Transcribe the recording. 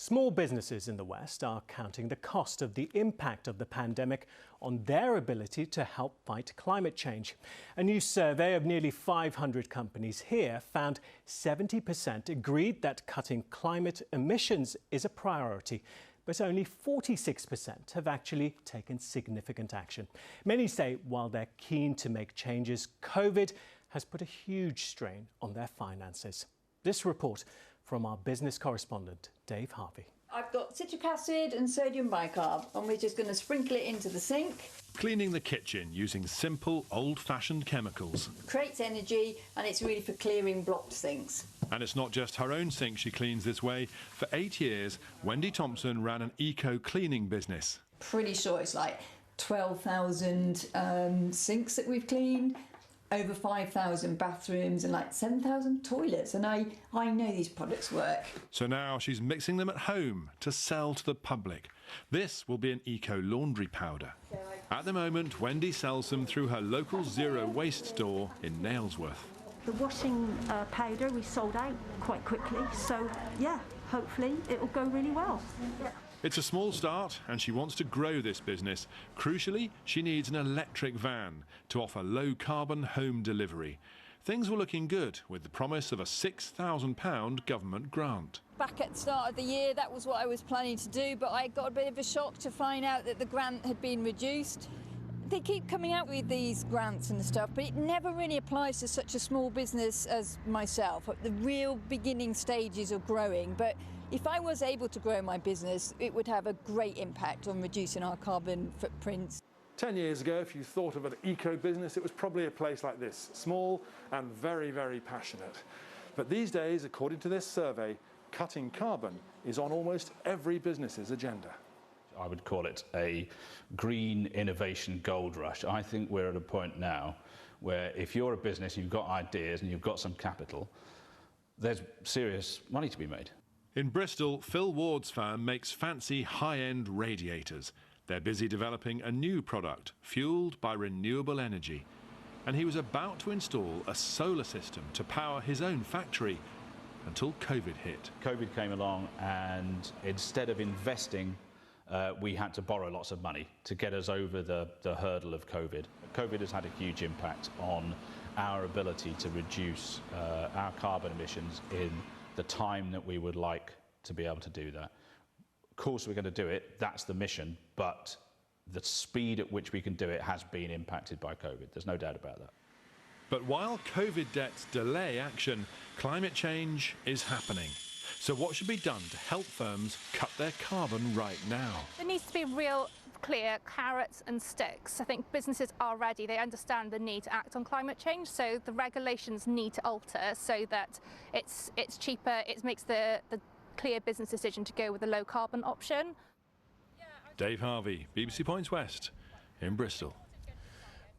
Small businesses in the West are counting the cost of the impact of the pandemic on their ability to help fight climate change. A new survey of nearly 500 companies here found 70% agreed that cutting climate emissions is a priority, but only 46% have actually taken significant action. Many say while they're keen to make changes, COVID has put a huge strain on their finances. This report from our business correspondent, Dave Harvey. I've got citric acid and sodium bicarb, and we're just going to sprinkle it into the sink. Cleaning the kitchen using simple, old-fashioned chemicals. Creates energy, and it's really for clearing blocked sinks. And it's not just her own sink she cleans this way. For 8 years, Wendy Thomson ran an eco-cleaning business. Pretty sure it's like 12,000 sinks that we've cleaned, over 5,000 bathrooms and like 7,000 toilets, and I know these products work. So now she's mixing them at home to sell to the public. This will be an eco-laundry powder. At the moment, Wendy sells them through her local zero-waste store in Nailsworth. The washing powder we sold out quite quickly, so yeah, hopefully it will go really well. Yeah. It's a small start and she wants to grow this business. Crucially, she needs an electric van to offer low-carbon home delivery. Things were looking good with the promise of a £6,000 government grant. Back at the start of the year, that was what I was planning to do, but I got a bit of a shock to find out that the grant had been reduced. They keep coming out with these grants and stuff, but it never really applies to such a small business as myself at the real beginning stages of growing. But if I was able to grow my business, it would have a great impact on reducing our carbon footprints. 10 years ago, if you thought of an eco-business, it was probably a place like this, small and very, very passionate. But these days, according to this survey, cutting carbon is on almost every business's agenda. I would call it a green innovation gold rush. I think we're at a point now where if you're a business, you've got ideas and you've got some capital, there's serious money to be made. In Bristol, Phil Ward's firm makes fancy high-end radiators. They're busy developing a new product fueled by renewable energy. And he was about to install a solar system to power his own factory until COVID hit. COVID came along and instead of investing, we had to borrow lots of money to get us over the hurdle of COVID. COVID has had a huge impact on our ability to reduce our carbon emissions in the time that we would like to be able to do that. Of course we're going to do it, that's the mission, but the speed at which we can do it has been impacted by COVID, there's no doubt about that. But while COVID debts delay action, climate change is happening. So what should be done to help firms cut their carbon right now? There needs to be real clear carrots and sticks. I think businesses are ready. They understand the need to act on climate change, so the regulations need to alter so that it's cheaper, it makes the clear business decision to go with the low carbon option. Dave Harvey, BBC Points West in Bristol.